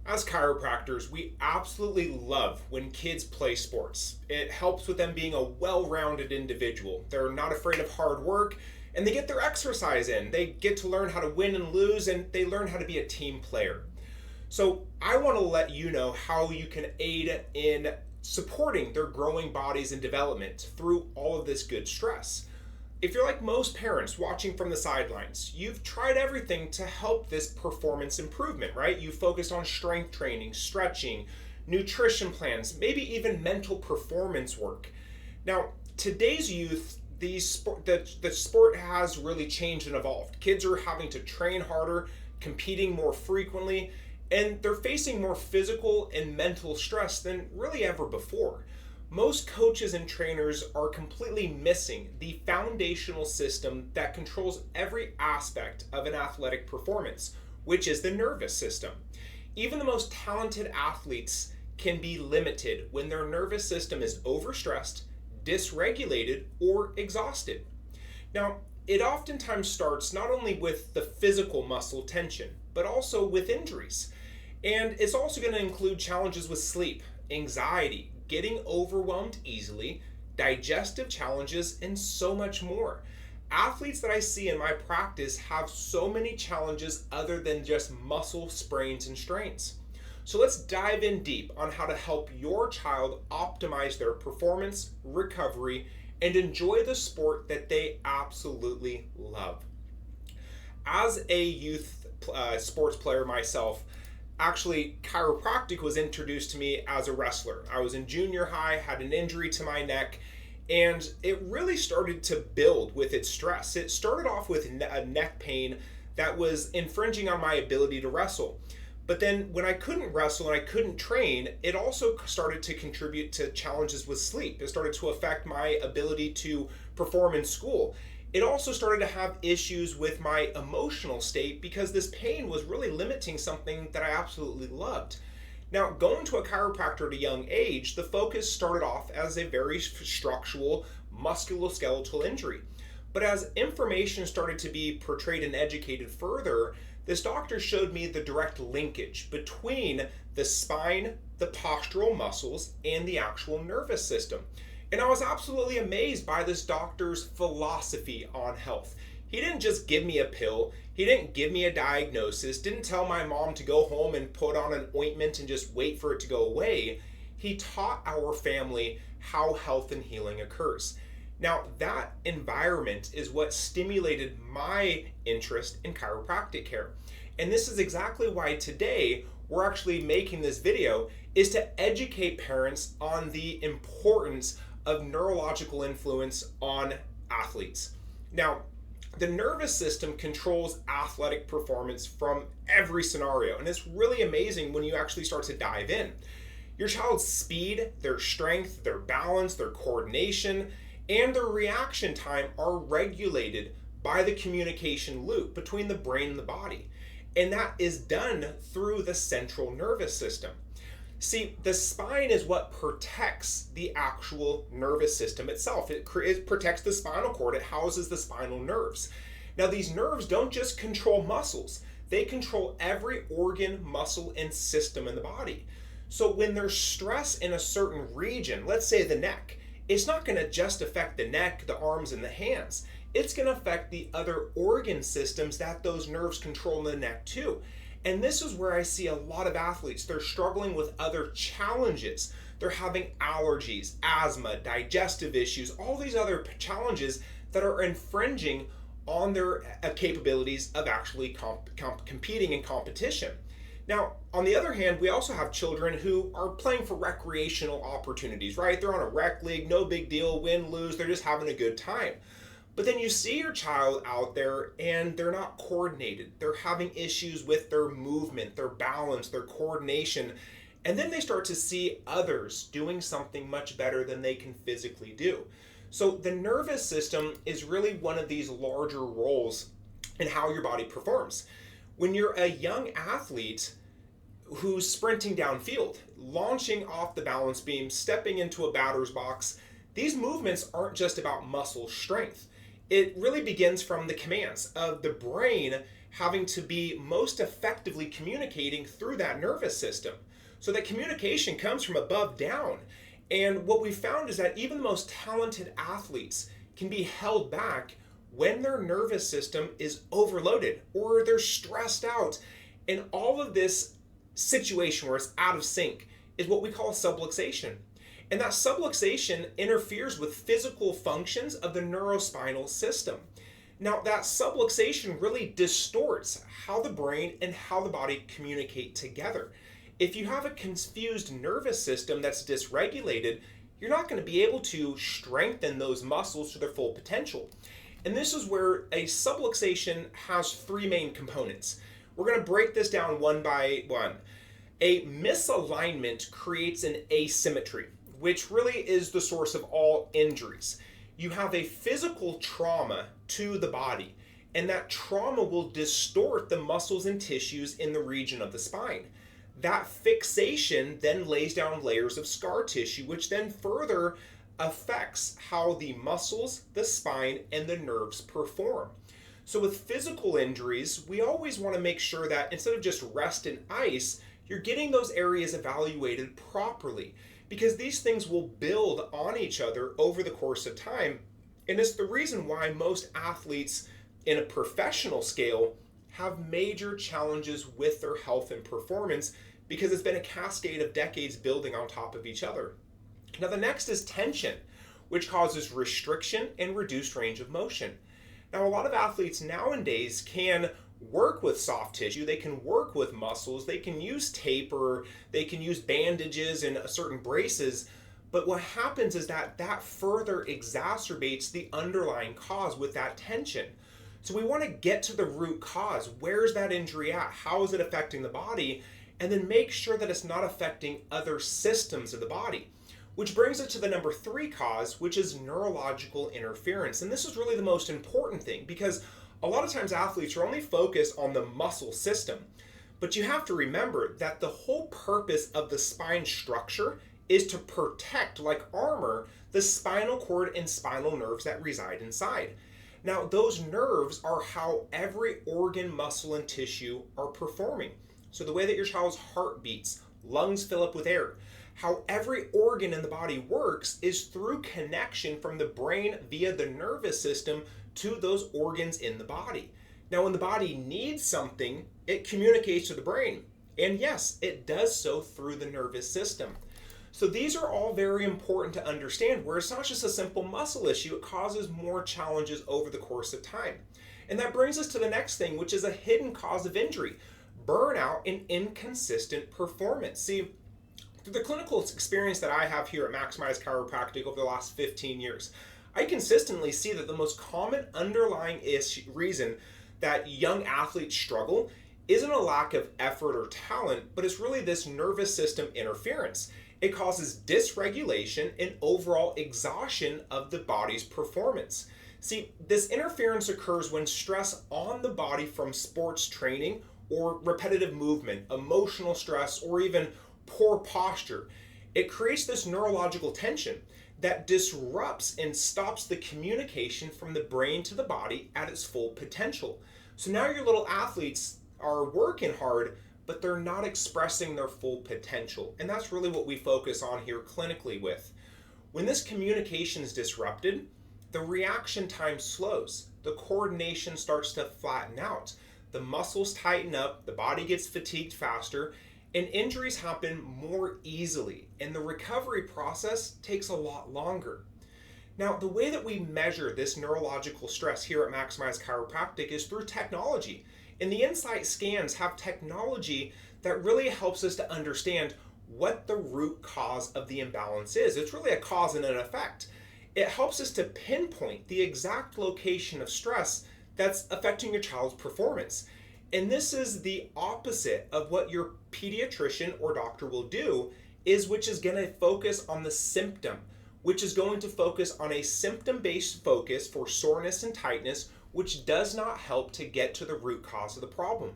As chiropractors, we absolutely love when kids play sports. It helps with them being a well rounded individual. They're not afraid of hard work and they get their exercise in. They get to learn how to win and lose and they learn how to be a team player. So, I want to let you know how you can aid in supporting their growing bodies and development through all of this good stress. If you're like most parents watching from the sidelines, you've tried everything to help this performance improvement, right? You focused on strength training, stretching, nutrition plans, maybe even mental performance work. Now, today's youth, the sport has really changed and evolved. Kids are having to train harder, competing more frequently, and they're facing more physical and mental stress than really ever before. Most coaches and trainers are completely missing the foundational system that controls every aspect of an athletic performance, which is the nervous system. Even the most talented athletes can be limited when their nervous system is overstressed, dysregulated, or exhausted. Now, it oftentimes starts not only with the physical muscle tension, but also with injuries. And it's also going to include challenges with sleep, anxiety, getting overwhelmed easily, digestive challenges, and so much more. Athletes that I see in my practice have so many challenges other than just muscle sprains and strains. So let's dive in deep on how to help your child optimize their performance, recovery, and enjoy the sport that they absolutely love. As a youth sports player myself, actually, chiropractic was introduced to me as a wrestler. I was in junior high, had an injury to my neck, and it really started to build with its stress. It started off with a neck pain that was infringing on my ability to wrestle. But then when I couldn't wrestle and I couldn't train, it also started to contribute to challenges with sleep. It started to affect my ability to perform in school. It also started to have issues with my emotional state because this pain was really limiting something that I absolutely loved. Now, going to a chiropractor at a young age, the focus started off as a very structural musculoskeletal injury. But as information started to be portrayed and educated further, this doctor showed me the direct linkage between the spine, the postural muscles, and the actual nervous system. And I was absolutely amazed by this doctor's philosophy on health. He didn't just give me a pill, he didn't give me a diagnosis, didn't tell my mom to go home and put on an ointment and just wait for it to go away. He taught our family how health and healing occurs. Now, that environment is what stimulated my interest in chiropractic care. And this is exactly why today we're actually making this video, is to educate parents on the importance of neurological influence on athletes. Now, the nervous system controls athletic performance from every scenario, and it's really amazing when you actually start to dive in. Your child's speed, their strength, their balance, their coordination, and their reaction time are regulated by the communication loop between the brain and the body. And that is done through the central nervous system. See, the spine is what protects the actual nervous system itself. It protects the spinal cord. It houses the spinal nerves. Now, these nerves don't just control muscles. They control every organ, muscle, and system in the body. So when there's stress in a certain region, let's say the neck, it's not going to just affect the neck, the arms, and the hands. It's going to affect the other organ systems that those nerves control in the neck too. And this is where I see a lot of athletes. They're struggling with other challenges. They're having allergies, asthma, digestive issues, all these other challenges that are infringing on their capabilities of actually competing in competition. Now, on the other hand, we also have children who are playing for recreational opportunities, right? They're on a rec league, no big deal, win, lose, they're just having a good time. But then you see your child out there and they're not coordinated. They're having issues with their movement, their balance, their coordination. And then they start to see others doing something much better than they can physically do. So the nervous system is really one of these larger roles in how your body performs. When you're a young athlete who's sprinting downfield, launching off the balance beam, stepping into a batter's box, these movements aren't just about muscle strength. it really begins from the commands of the brain having to be most effectively communicating through that nervous system. So that communication comes from above down. And what we found is that even the most talented athletes can be held back when their nervous system is overloaded or they're stressed out. And all of this situation where it's out of sync is what we call subluxation. And that subluxation interferes with physical functions of the neurospinal system. Now, that subluxation really distorts how the brain and how the body communicate together. If you have a confused nervous system that's dysregulated, you're not going to be able to strengthen those muscles to their full potential. And this is where a subluxation has three main components. We're going to break this down one by one. A misalignment creates an asymmetry, which really is the source of all injuries. You have a physical trauma to the body, and that trauma will distort the muscles and tissues in the region of the spine. That fixation then lays down layers of scar tissue, which then further affects how the muscles, the spine, and the nerves perform. So with physical injuries, we always want to make sure that instead of just rest and ice, you're getting those areas evaluated properly, because these things will build on each other over the course of time. And it's the reason why most athletes in a professional scale have major challenges with their health and performance, because it's been a cascade of decades building on top of each other. Now the next is tension, which causes restriction and reduced range of motion. Now a lot of athletes nowadays can work with soft tissue, they can work with muscles, they can use tape or they can use bandages and certain braces, but what happens is that that further exacerbates the underlying cause with that tension. So we want to get to the root cause. Where's that injury at? How is it affecting the body? And then make sure that it's not affecting other systems of the body. Which brings us to the number 3 cause, which is neurological interference. And this is really the most important thing, because a lot of times athletes are only focused on the muscle system. But you have to remember that the whole purpose of the spine structure is to protect, like armor, the spinal cord and spinal nerves that reside inside. Now, those nerves are how every organ, muscle, and tissue are performing. So the way that your child's heart beats, lungs fill up with air, how every organ in the body works is through connection from the brain via the nervous system to those organs in the body. Now, when the body needs something, it communicates to the brain. And yes, it does so through the nervous system. So these are all very important to understand, where it's not just a simple muscle issue, it causes more challenges over the course of time. And that brings us to the next thing, which is a hidden cause of injury: burnout and inconsistent performance. See, through the clinical experience that I have here at Maximize Chiropractic over the last 15 years, I consistently see that the most common underlying reason that young athletes struggle isn't a lack of effort or talent, but it's really this nervous system interference. It causes dysregulation and overall exhaustion of the body's performance. See, this interference occurs when stress on the body from sports training or repetitive movement, emotional stress, or even poor posture. It creates this neurological tension that disrupts and stops the communication from the brain to the body at its full potential. So now your little athletes are working hard, but they're not expressing their full potential. And that's really what we focus on here clinically with. When this communication is disrupted, the reaction time slows. The coordination starts to flatten out. The muscles tighten up, the body gets fatigued faster, and injuries happen more easily, and the recovery process takes a lot longer. Now, the way that we measure this neurological stress here at Maximize Chiropractic is through technology. And the INSiGHT scans have technology that really helps us to understand what the root cause of the imbalance is. It's really a cause and an effect. It helps us to pinpoint the exact location of stress that's affecting your child's performance. And this is the opposite of what your pediatrician or doctor will do, which is going to focus on the symptom, which is going to focus on a symptom-based focus for soreness and tightness, which does not help to get to the root cause of the problem.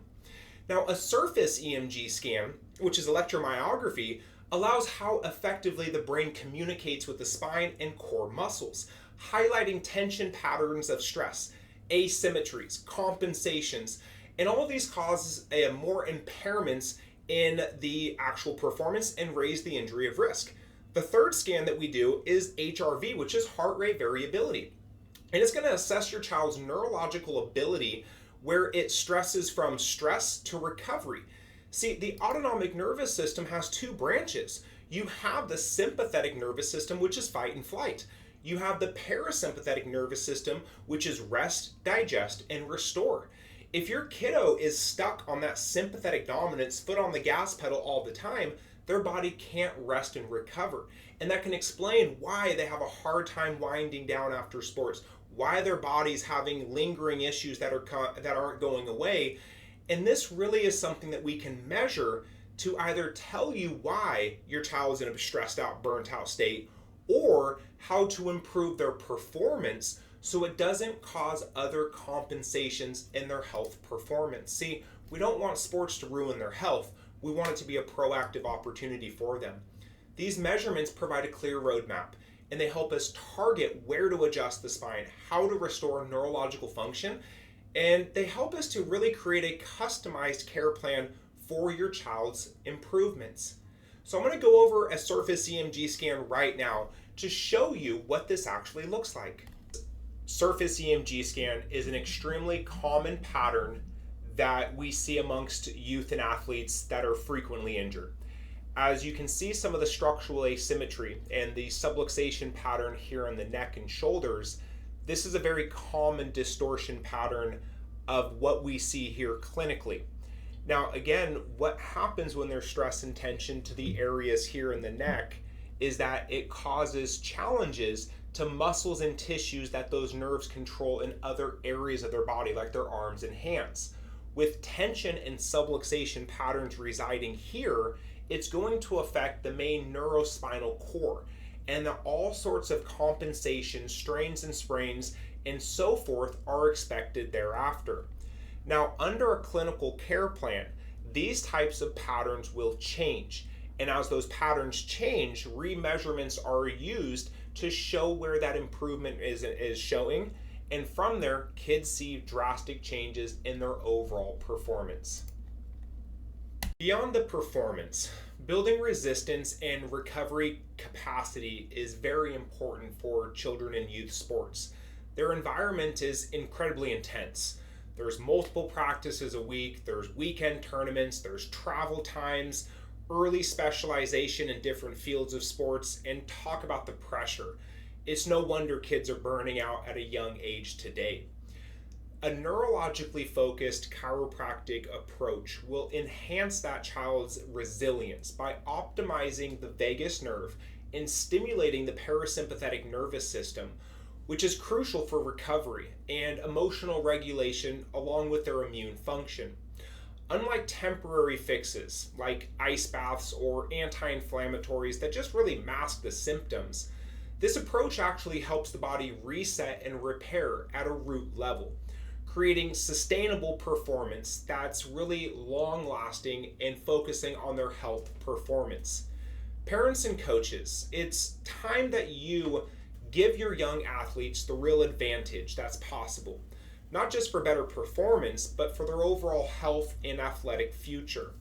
Now, a surface EMG scan, which is electromyography, allows how effectively the brain communicates with the spine and core muscles. highlighting tension patterns of stress, asymmetries, compensations, and all of these causes a more impairments in the actual performance and raise the injury of risk. The third scan that we do is HRV, which is heart rate variability. And it's going to assess your child's neurological ability where it stresses from stress to recovery. See, the autonomic nervous system has two branches. You have the sympathetic nervous system, which is fight and flight. You have the parasympathetic nervous system, which is rest, digest, and restore. If your kiddo is stuck on that sympathetic dominance, foot on the gas pedal all the time, their body can't rest and recover. And that can explain why they have a hard time winding down after sports, why their body's having lingering issues that aren't going away. And this really is something that we can measure to either tell you why your child is in a stressed out, burnt out state, or how to improve their performance so it doesn't cause other compensations in their health performance. See, we don't want sports to ruin their health. We want it to be a proactive opportunity for them. These measurements provide a clear roadmap, and they help us target where to adjust the spine, how to restore neurological function, and they help us to really create a customized care plan for your child's improvements. So I'm going to go over a surface EMG scan right now to show you what this actually looks like. Surface EMG scan is an extremely common pattern that we see amongst youth and athletes that are frequently injured. As you can see, some of the structural asymmetry and the subluxation pattern here in the neck and shoulders, this is a very common distortion pattern of what we see here clinically. Now, again, what happens when there's stress and tension to the areas here in the neck is that it causes challenges to muscles and tissues that those nerves control in other areas of their body, like their arms and hands. With tension and subluxation patterns residing here, it's going to affect the main neurospinal core, and all sorts of compensations, strains and sprains, and so forth are expected thereafter. Now, under a clinical care plan, these types of patterns will change. And as those patterns change, remeasurements are used to show where that improvement is showing. And from there, kids see drastic changes in their overall performance. Beyond the performance, building resistance and recovery capacity is very important for children and youth sports. Their environment is incredibly intense. There's multiple practices a week, there's weekend tournaments, there's travel times, early specialization in different fields of sports, and talk about the pressure. It's no wonder kids are burning out at a young age today. A neurologically focused chiropractic approach will enhance that child's resilience by optimizing the vagus nerve and stimulating the parasympathetic nervous system, which is crucial for recovery and emotional regulation along with their immune function. Unlike temporary fixes like ice baths or anti-inflammatories that just really mask the symptoms, this approach actually helps the body reset and repair at a root level, creating sustainable performance that's really long-lasting and focusing on their health performance. Parents and coaches, it's time that you give your young athletes the real advantage that's possible, not just for better performance, but for their overall health and athletic future.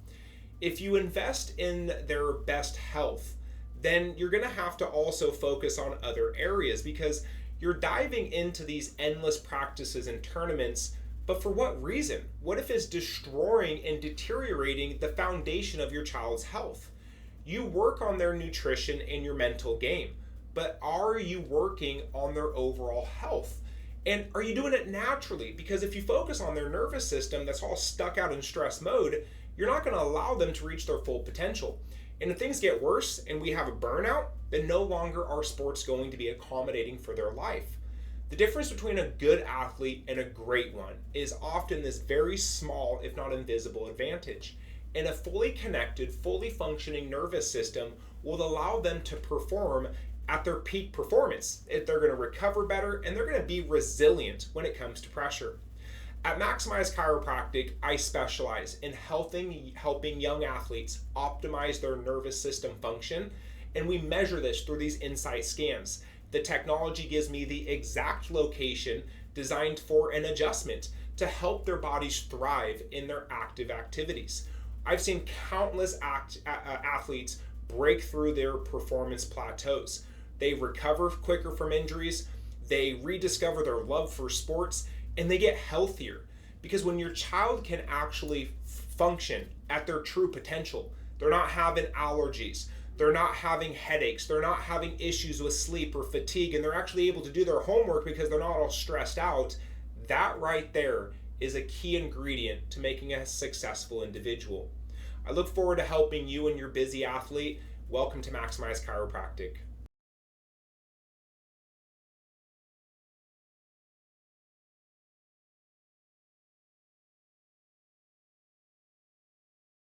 If you invest in their best health, then you're going to have to also focus on other areas because you're diving into these endless practices and tournaments, but for what reason? What if it's destroying and deteriorating the foundation of your child's health? You work on their nutrition and your mental game, but are you working on their overall health? And are you doing it naturally? Because if you focus on their nervous system that's all stuck out in stress mode, you're not going to allow them to reach their full potential. And if things get worse and we have a burnout, then no longer are sports going to be accommodating for their life. The difference between a good athlete and a great one is often this very small, if not invisible, advantage. And a fully connected, fully functioning nervous system will allow them to perform at their peak performance. They're going to recover better and they're going to be resilient when it comes to pressure. At Maximize Chiropractic, I specialize in helping young athletes optimize their nervous system function, and we measure this through these INSiGHT scans. The technology gives me the exact location designed for an adjustment to help their bodies thrive in their active activities. I've seen countless athletes break through their performance plateaus. They recover quicker from injuries, they rediscover their love for sports, and they get healthier. Because when your child can actually function at their true potential, they're not having allergies, they're not having headaches, they're not having issues with sleep or fatigue, and they're actually able to do their homework because they're not all stressed out, that right there is a key ingredient to making a successful individual. I look forward to helping you and your busy athlete. Welcome to Maximize Chiropractic.